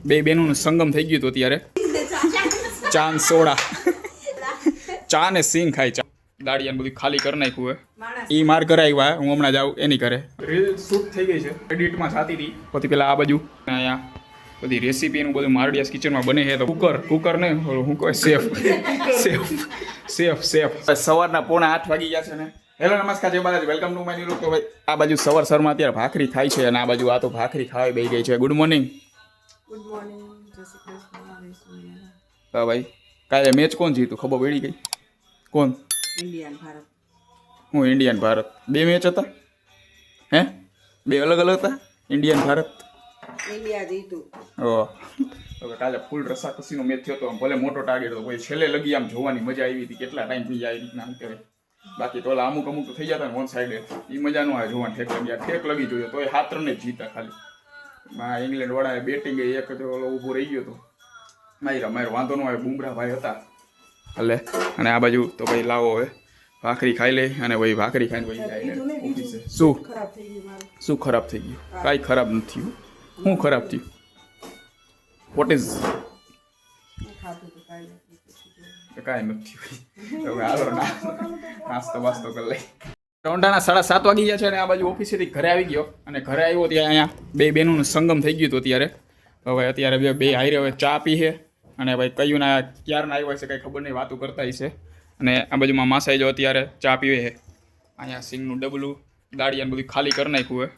બે બેનોનું સંગમ થઈ ગયું હતું અત્યારે. ચા ને સોડા, ચા ને સિંગ ખાય. ચા દાડિયાને બધું ખાલી કરી નાખ્યું હોય. ઈ માર ઘરે આવ્યા, હું હમણાં જાઉં એની ઘરે. રીલ શૂટ થઈ ગઈ છે, એડિટમાં થતી હતી. પછી પેલા આ બાજુ અહીંયા બધી રેસીપીનું બધું મારડિયાસ કિચનમાં બને છે. તો કુકર નહીં, હું કહું સેફ. સવારના 7:45 વાગી ગયા છે ને. હેલો નમસ્કાર, જય Balaji, welcome to my new vlog. તો ભાઈ આ બાજુ સવારમાં અત્યારે ભાખરી થાય છે અને આ બાજુ આ તો ભાખરી ખાવા બેસી ગઈ છે. Good morning. હા ભાઈ, કાલે મેચ કોણ જીતું ખબર પડી ગઈ? કોણ? ઇન્ડિયન ભારત. બે મેચ હતા હે? બે અલગ અલગ હતા? ઇન્ડિયન ભારત. હવે કાલે ફૂલ રસાકસીનો મેચ થયો હતો. ભલે મોટો ટાર્ગેટ હતો, પછી છેલ્લે લગી આમ જોવાની મજા આવી હતી. કેટલા ટાઈમ થઈ જાય એ રીતના કહેવાય. બાકી તો અમુક તો થઈ જતા ને વન સાઈડે, એ મજા ન આવે જોવાની. ઠેક લગી જોઈએ તો એ 7 રન જ જીતા ખાલી. ઇંગ્લેન્ડ વાળાએ બેટિંગ એક ઊભો રહી ગયો હતો. મારો વાંધો ન આવે, બુમરાહ ભાઈ હતા એટલે. અને આ બાજુ તો ભાઈ લાવો હવે ભાખરી ખાઈ લે અને ભાઈ ભાખરી ખાઈને ભાઈ જાય ઓફિસે. શું ખરાબ થઈ ગયું? કાંઈ ખરાબ નથી. શું ખરાબ થયું? What is? કાંઈ નથી. હવે હાલો નાસ્તો વાસ્તો કરી લઈ. રોંડાના 7:30 વાગી ગયા છે અને આ બાજુ ઓફિસેથી ઘરે આવી ગયો. અને ઘરે આવ્યો ત્યાં અહીંયા બે બેનોનું સંગમ થઈ ગયું હતું અત્યારે. હવે અત્યારે બે હારે હવે ચા પી છે અને ભાઈ કયું ના ક્યારના આવ્યા છે કંઈ ખબર નહીં, વાતું કરતા છે. અને આ બાજુમાં માસાઈ જો અત્યારે ચા પીવે છે. અહીંયા સિંગનું ડબલું દાડિયાને બધું ખાલી કરી નાખ્યું હોય.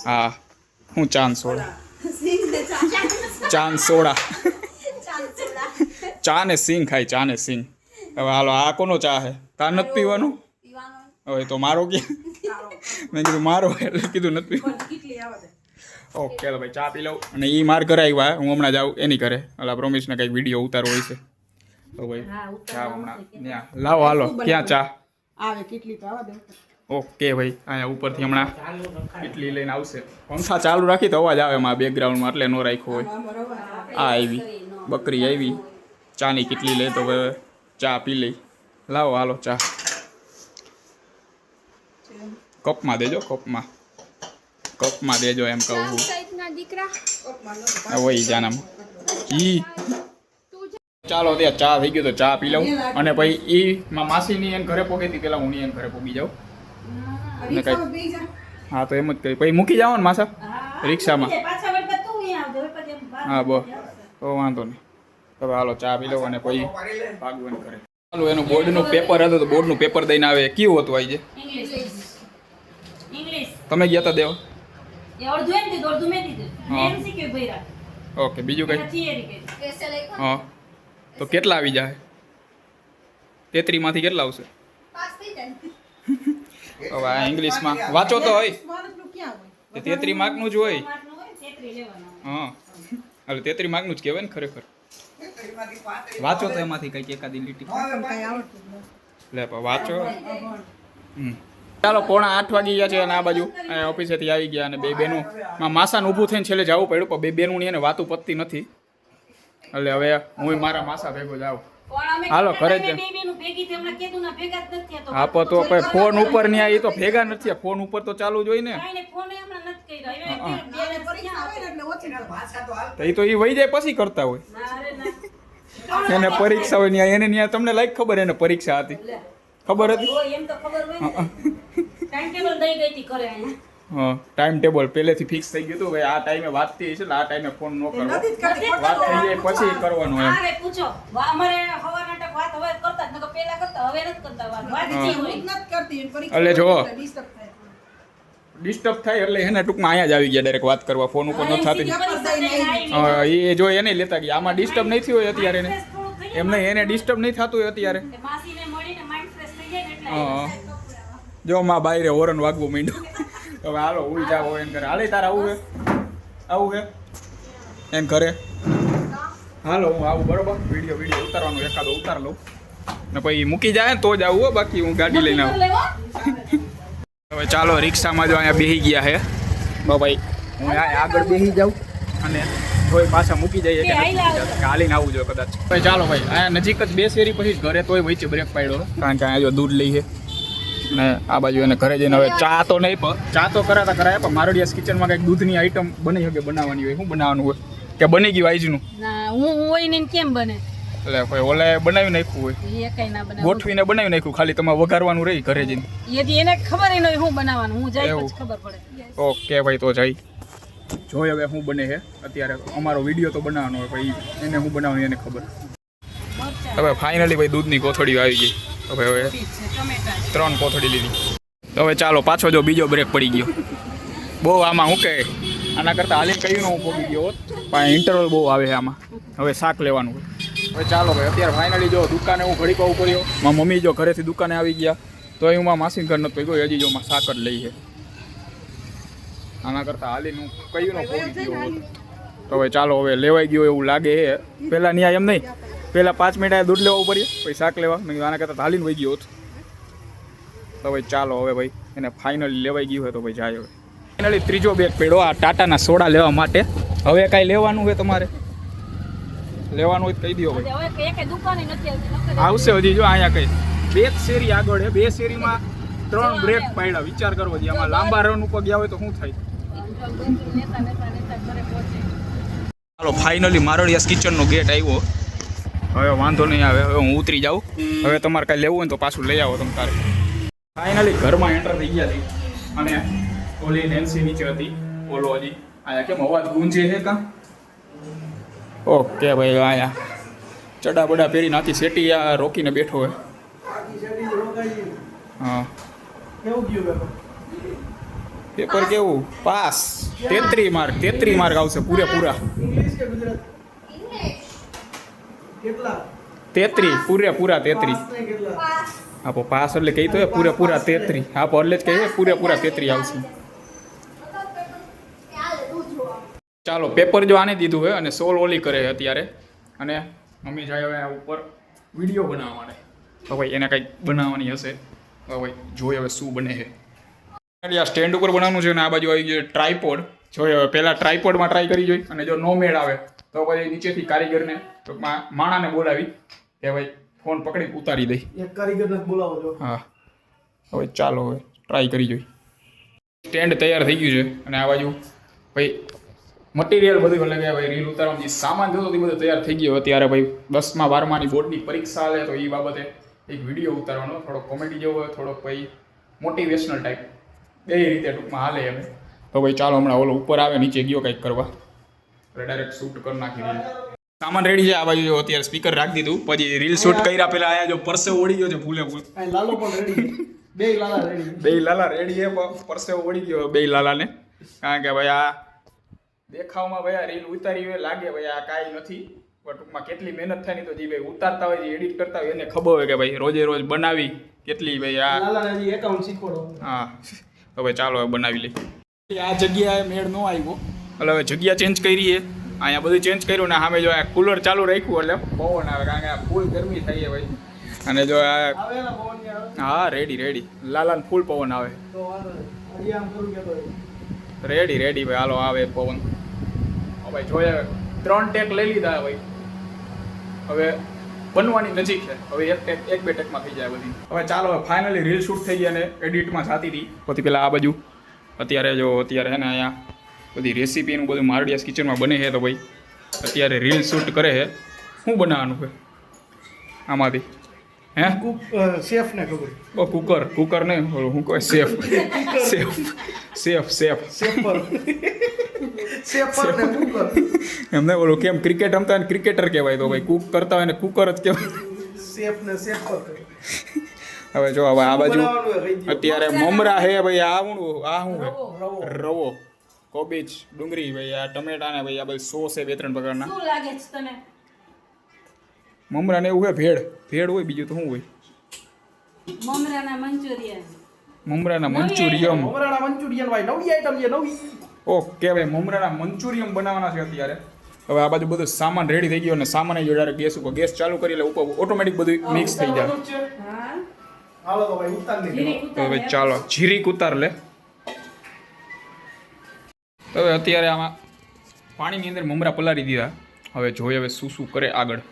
હા, હું ચાંદ સોડા, ચાંદ સોડા, ચા ને સિંગ ખાય. ચા ને સિંગ. હવે હાલો, આ કોનો ચા છે? તાર નથી પીવાનું? હવે તો મારો ક્યાં? મેં કીધું મારો એટલે કીધું નથી પીવાનું. ઓકે તો ભાઈ ચા પી લઉં. અને એ માર ઘરે આવ્યા, હું હમણાં જાઉં એની ઘરે. એટલે પ્રોમિસને કંઈક વિડીયો ઉતારો હોય છે તો ભાઈ ચા હમણાં ત્યાં લાવો. હાલો, ક્યાં ચા આવે? કેટલી તો આવવા દે. ઓકે ભાઈ, અહીંયા ઉપરથી હમણાં કેટલી લઈને આવશે. પંખા ચાલુ રાખી તો અવાજ આવે એમાં બેકગ્રાઉન્ડમાં, એટલે નો રાખ્યો હોય. આ આવી બકરી આવી, ચાની કેટલી લે તો હવે ચા પી લઈ. લાવો હાલો ચા. કપમાં દેજો, કપમાં દેજો એમ કહું છું. વહી જાનામાં ઈ ચાલો ત્યાં ચા થઈ ગયો તો ચા પી લઉં. અને પછી ઈ માસીની એને ઘરે પોગી હતી, પેલા હું એને ઘરે પોગી જાઉં. ને કઈ હા તો એમ જ કહી પછી મૂકી જાવ ને માસા રિક્ષામાં. હા બસ તો વાંધો નહીં. હવે હાલો ચા પી લઉં અને પછી ભાગવું કરે. ચાલો, એનું બોર્ડનું પેપર હતું તો બોર્ડનું પેપર દઈને આવે. કેવું હતું આજે? તમે ગયા હતા દેવા? ઓકે, બીજું કઈ? હા, તો કેટલા આવી જાય? 33 માંથી કેટલા આવશે? હવે આ ઇંગ્લિશમાં વાંચો તો હોય 33 માર્કનું જ હોય. હા, એટલે 33 માર્કનું જ કહેવાય ને ખરેખર. વાંચો તો એમાંથી કંઈક એકાદી લીટી લે વાંચો. ચાલો, 7:45 વાગી ગયા છે અને આ બાજુ ઓફિસેથી આવી ગયા. અને બે બેનું માસાને ઊભું થઈને છેલ્લે જવું પડ્યું, પણ બે બેનું એને વાતું પતતી નથી. એટલે હવે હું મારા માસા ભેગો જાઉં. હાલો ઘરે જ. હા પણ તો ભાઈ ફોન ઉપર ને એ તો ભેગા નથી. ફોન ઉપર તો ચાલુ જ હોય ને. એ તો એ વહી જાય પછી કરતા હોય. એને પરીક્ષા હોય ત્યાં, એને ત્યાં તમને લાઈક ખબર એને પરીક્ષા હતી? ખબર હતી? હા, ટાઈમ ટેબલ પહેલેથી ફિક્સ થઈ ગયું હતું. ભાઈ આ ટાઈમે વાતતી હશે એટલે આ ટાઈમે ફોન ન કરવો. વાત થઈ જાય પછી કરવાનું એમ. એટલે જો ડિસ્ટર્બ થાય એટલે એને ટૂંકમાં અહીંયા જ આવી ગયા ડાયરેક્ટ વાત કરવા. ફોન ઉપર ન થતી. એ જો એને લેતા ગયા. આમાં ડિસ્ટર્બ નહીં થયું હોય અત્યારે એને. એમ નહીં, એને ડિસ્ટર્બ નહીં થતું હોય અત્યારે. હા, જો માં બાયરે હોરન વાગવું માંડ્યું. હવે હાલો ઉઈ જાવ એમ કરે. હાલે તારે આવું હે એમ કરે. હાલો હું આવું બરોબર. વિડીયો ઉતારવાનો એકાદો ઉતાર લઉં ને પછી મૂકી જાય ને તો જ આવું. બાકી હું ગાડી લઈને આવું. હવે ચાલો રિક્ષામાં જો અહીંયા બેસી ગયા છે ભાઈ. હું આગળ બેસી જાઉં અને તોય પાછા મૂકી જઈએ કે હાલીને આવું જોઈએ કદાચ. ભાઈ ચાલો ભાઈ, અહીંયા નજીક જ 2 શેરી પછી ઘરે તોય વચ્ચે બ્રેક પાડ્યો કારણ કે અહીંયા જો દૂધ લઈએ ને આ બાજુ એને ઘરે જઈને હવે ચા તો નહીં પણ ચા તો કરાતા કરાય પણ મારોડિયાસ કિચનમાં કંઈક દૂધની આઈટમ બની શકે બનાવવાની હોય. શું બનાવવાનું હોય કે બની ગયું આજનું? ના હું હોય ને કેમ બને? એટલે કોઈ ઓલે બનાવી નાખ્યું હોય, એ કઈ ના બનાવે, ગોઠવીને બનાવી નાખ્યું, ખાલી તમારે વઘારવાનું રહી ઘરે જઈને. એને ખબર ન હોય હું બનાવવાનું, હું જાય પછી ખબર પડે. ઓકે ભાઈ, તો જઈ જોઈ હવે શું બને છે. અત્યારે અમારો વિડીયો તો બનાવવાનો હોય ભાઈ, એને શું બનાવવાનું એને ખબર. હવે ફાઇનલી ભાઈ દૂધની કોથળીઓ આવી ગઈ. હવે 3 કોથળી લીધી. હવે ચાલો પાછો જો બીજો બ્રેક પડી ગયો. બહુ આમાં શું કહે, આના કરતાં હાલી કહ્યું હું પહોંચી ગયો હોત, પણ ઇન્ટરવલ બહુ આવે છે આમાં. હવે શાક લેવાનું હોય. હવે ચાલો ભાઈ અત્યારે ફાઇનલી જો દુકાને હું ઘડી પાઉં કર્યો. મારા મમ્મી જો ઘરેથી દુકાને આવી ગયા તો હું માં માસી ઘર નથી ગયો, હજી જો માં શાક જ લઈ છે. આના કરતાં હાલીને હું કહ્યું ને પહોંચી ગયો હોત. તો હવે ચાલો હવે લેવાઈ ગયો એવું લાગે છે. પહેલાં ન્યાય એમ નહીં, પહેલાં 5 મિનિટ દૂધ લેવું પડે પછી શાક લેવા. મેં આના કરતાં હાલીને વહી ગયો હોત. તો ભાઈ ચાલો હવે ભાઈ એને ફાઇનલી લેવાઈ ગયું હોય તો ભાઈ જાય. હવે ફાઇનલી ત્રીજો બેગ પડ્યો આ ટાટાના સોડા લેવા માટે. હવે કાંઈ લેવાનું હોય તમારે, લેવાનું હોય તો કહી દો ભાઈ, આવશે હજી. જો અહીંયા કઈ 2 શેરી આગળ છે, 2 શેરીમાં 3 બ્રેક પાડ્યા. વિચાર કરવો જોઈએ, આમાં લાંબા રન ઉપર ગયા હોય તો શું થાય. ચાલો ફાઇનલી મારોડિયાસ કિચનનો ગેટ આવ્યો. હવે વાંધો નહીં આવે, હવે હું ઉતરી જાઉં. હવે તમારે કાંઈ લેવું હોય તો પાછું લઈ આવો તમે તારે. ફાઇનલી ઘરમાં એન્ટર થઈ ગયા હતી અને ઓલી નેન્સી નીચે હતી. ઓલો હજી અહીંયા કેમ અવાજ ગુંજે છે કાં? ઓકે ભાઈ અહીંયા ચડા બડા પહેરીને આખી સેટી આ રોકીને બેઠો હોય. હા પેપર કેવું? પાસ. 33 માર્ક આવશે પૂરેપૂરા. 33 પૂરેપૂરા 33. હા તો પાસ એટલે કહી તો પૂરેપૂરા 33. હા તો એટલે જ કહીએ પૂરેપૂરા 33 આવશે. ચાલો પેપર જો આને દીધું હોય અને સોલ ઓલી કરે અત્યારે. અને મમ્મી જાય હવે ઉપર વિડીયો બનાવવા માટે. તો ભાઈ એને કંઈક બનાવવાની હશે. તો ભાઈ જોઈએ હવે શું બને છે. આ સ્ટેન્ડ ઉપર બનાવવાનું છે અને આ બાજુ આવી ગયું ટ્રાયપોડ. જોઈએ હવે પહેલાં ટ્રાયપોડમાં ટ્રાય કરી જોઈ અને જો નો મેળ આવે તો પછી નીચેથી કારીગરને ટૂંકમાં માણાને બોલાવી કે ભાઈ ફોન પકડી ઉતારી દઈ. એક કારીગરને બોલાવો છો. હા હવે ચાલો હવે ટ્રાય કરી જોઈ. સ્ટેન્ડ તૈયાર થઈ ગયું છે અને આ બાજુ ભાઈ મટીરિયલ બધું એટલે કે ભાઈ રીલ ઉતારવાની જે સામાન જોતો એ બધું તૈયાર થઈ ગયો. અત્યારે ભાઈ 10મા 12માની બોર્ડની પરીક્ષા આવે તો એ બાબતે એક વિડીયો ઉતારવાનો, થોડોક કોમેડી જેવો હોય, થોડોક ભાઈ મોટિવેશનલ ટાઈપ, બે રીતે ટૂંકમાં હાલે એમ. તો ભાઈ ચાલો હમણાં ઓલો ઉપર આવે, નીચે ગયો કંઈક કરવા એટલે ડાયરેક્ટ શૂટ કરી નાખી દીધું. સામાન રેડી છે. આ બાજુ જો અત્યારે સ્પીકર રાખી દીધું, પછી રીલ શૂટ કર્યા પહેલા અહીંયા જો પરસેવો ઓળી ગયો છે ફૂલે ફૂલ. લાલો પણ રેડી, બે લાલા રેડી છે, પરસેવો ઓળી ગયો બે લાલાને. કારણ કે ભાઈ આ દેખાવમાં ભાઈ આ રીલ ઉતારી હોય લાગે ભાઈ આ કાંઈ નથી, પણ ટૂંકમાં કેટલી મહેનત થાય ને તો જે ભાઈ ઉતારતા હોય, જે એડિટ કરતા હોય એને ખબર હોય કે ભાઈ રોજે રોજ બનાવી કેટલી ભાઈ આ એકાઉન્ટ શીખવાડો. હા તો ભાઈ ચાલો હવે બનાવી લઈ. આ જગ્યાએ મેળ ન આવ્યો એટલે હવે જગ્યા ચેન્જ કરી છે. અહીંયા બધું ચેન્જ કર્યું ને સામે જો આ કુલર ચાલુ રાખ્યું એટલે પવન આવે, કારણ કે આ ફૂલ ગરમી થઈ ભાઈ. અને જો આ હા રેડી લાલાને ફૂલ પવન આવે. રેડી ભાઈ હાલો આવે પવન. ભાઈ જોઈએ 3 ટેક લઈ લીધા ભાઈ, હવે બનવાની નજીક છે. હવે એક બે ટેકમાં થઈ જાય બધી. હવે ચાલો ફાઇનલી રીલ શૂટ થઈ ગયા અને એડિટમાં થતી હતી. પછી પેલા આ બાજુ અત્યારે છે ને અહીંયા બધી રેસીપીનું બધું મારોડિયાસ કિચનમાં બને છે. તો ભાઈ અત્યારે રીલ શૂટ કરે છે. શું બનાવવાનું છે આમાંથી? હે શેફ ને ખબર? ઓ કુકર નહીં, શું કહે શેફ એમને બોલો કેમ ક્રિકેટ રમતા હોય ને ક્રિકેટર કહેવાય, તો ભાઈ કુક કરતા હોય ને કુકર જ કહેવાય. હવે જો હવે આ બાજુ અત્યારે મમરા હે ભાઈ. આ શું છે? રવો, કોબીજ, ડુંગળી ભાઈ, આ ટમેટા ને ભાઈ આ બધું સોસ છે 2-3 પ્રકારના. શું લાગે છે તને? મમરા ને એવું હોય, ભેળ હોય, બીજું તો શું હોય? મમરાના મંચુરિયમ ભાઈ, નવી આઈટમ છે નવી. ઓકે ભાઈ મમરાના મંચુરિયમ બનાવવાના છે અત્યારે. હવે આ બાજુ બધું સામાન રેડી થઈ ગયો અને સામાન જો ડાયરેક્ટ ગેસ ઉપર ગેસ ચાલુ કરી એટલે ઉપર ઓટોમેટિક બધું મિક્સ થઈ જાય. તો ભાઈ ચાલો જીરીક ઉતાર લે. તો હવે અત્યારે આમાં પાણીની અંદર મમરા પલાળી દીધા. હવે જોઈએ હવે શું કરે આગળ.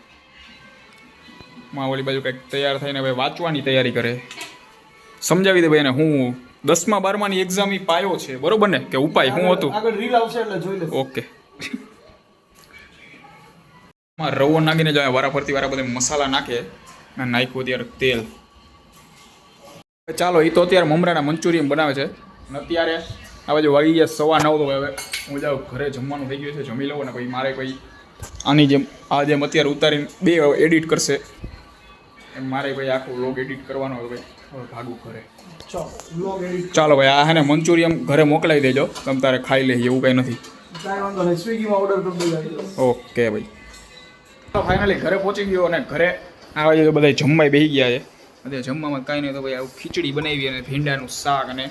માં ઓલી બાજુ કંઈક તૈયાર થઈને હવે વાંચવાની તૈયારી કરે. સમજાવી દે ભાઈ એને હું 10મા 12માની એક્ઝામ પાયો છે બરોબર ને કે ઉપાય શું હતું આગળ રીલ આવશે એટલે જોઈ લે. ઓકે રવો નાખીને જાય વારાફરતી વારા બધા મસાલા નાખે અને નાખ્યું અત્યારે તેલ. ચાલો એ તો અત્યારે મમરાના મંચુરિયન બનાવે છે અને અત્યારે આ બાજુ વાગી ગયા 9:15 તો હવે હું જાઉં ઘરે જમવાનું થઈ ગયું છે જમી લઉં ને પછી મારે કોઈ આની જેમ આ જેમ અત્યારે ઉતારીને 2 એડિટ કરશે એમ મારે ભાઈ આખું વ્લોગ એડિટ કરવાનો હોય ભાઈ હવે ભાગું ઘરે. ચાલો ભાઈ આ હે ને મંચુરિયન ઘરે મોકલાવી દેજો તમે તારે ખાઈ લે એવું કંઈ નથી. કાંઈ વાંધો નહીં, સ્વિગીમાં ઓર્ડર કરી દેજો. ઓકે ભાઈ તો ફાઇનલી ઘરે પહોંચી ગયો અને ઘરે આ બાજુ બધા જમવાય બેસી ગયા છે. અત્યારે જમવામાં કાંઈ નહીં તો ભાઈ આવું ખીચડી બનાવી અને ભીંડાનું શાક અને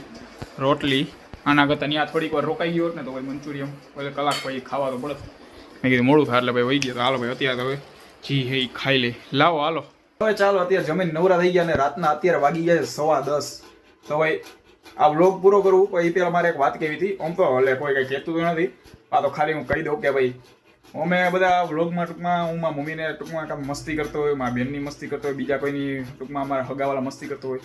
રોટલી. આના કરતાં ત્યાં થોડીક વાર રોકાઈ ગયો ને તો ભાઈ મંચુરિયન એટલે કલાક પછી ખાવા તો પડે. મેં કીધું મોડું થાય એટલે ભાઈ વહી ગયા તો હાલો ભાઈ અત્યારે તો હવે જી હે ખાઈ લે લાવો હાલો. હવે ચાલો અત્યારે જમીન નવરા થઈ ગયા અને રાતના અત્યારે વાગી ગયા 10:15 તો ભાઈ આ વ્લોગ પૂરો કરવું પછી પહેલાં મારે એક વાત કહેવી હતી. આમ તો એટલે કોઈ કંઈ કહેતું તો નથી આ તો ખાલી હું કહી દઉં કે ભાઈ અમે બધા વ્લોગમાં ટૂંકમાં હું મારા મમ્મીને ટૂંકમાં કામ મસ્તી કરતો હોય મારા બેનની મસ્તી કરતો હોય બીજા કોઈની ટૂંકમાં અમારા હગાવાળા મસ્તી કરતો હોય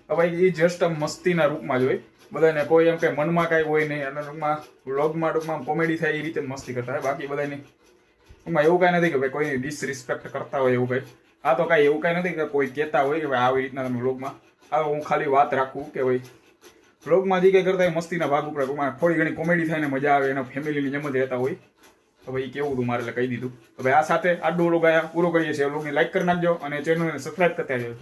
તો ભાઈ એ જસ્ટ મસ્તીના રૂપમાં જ હોય બધાને કોઈ એમ કંઈ મનમાં કાંઈ હોય નહીં અને ટૂંકમાં વ્લોગમાં ટૂંકમાં કોમેડી થાય એ રીતે મસ્તી કરતા હોય બાકી બધાની ટૂંકમાં એવું કાંઈ નથી કે ભાઈ કોઈની ડિસરિસ્પેક્ટ કરતા હોય એવું કંઈ. આ તો કાંઈ એવું કાંઈ નથી કે કોઈ કહેતા હોય કે ભાઈ આવી રીતના તમે વ્લોગમાં આ હું ખાલી વાત રાખું કે ભાઈ વ્લોગમાં જે કંઈ કરતા હોય મસ્તીના ભાગ ઉપર ટૂંકમાં થોડી ઘણી કોમેડી થાય ને મજા આવે એના ફેમિલીની જેમ જ રહેતા હોય તો ભાઈ કેવું હતું મારે એટલે કહી દીધું. તો ભાઈ આ સાથે આડો વ્લોગ પૂરો કરીએ છીએ. વ્લોગને લાઈક કરી નાખજો અને ચેનલને સબસ્ક્રાઈબ કરતા રહેજો.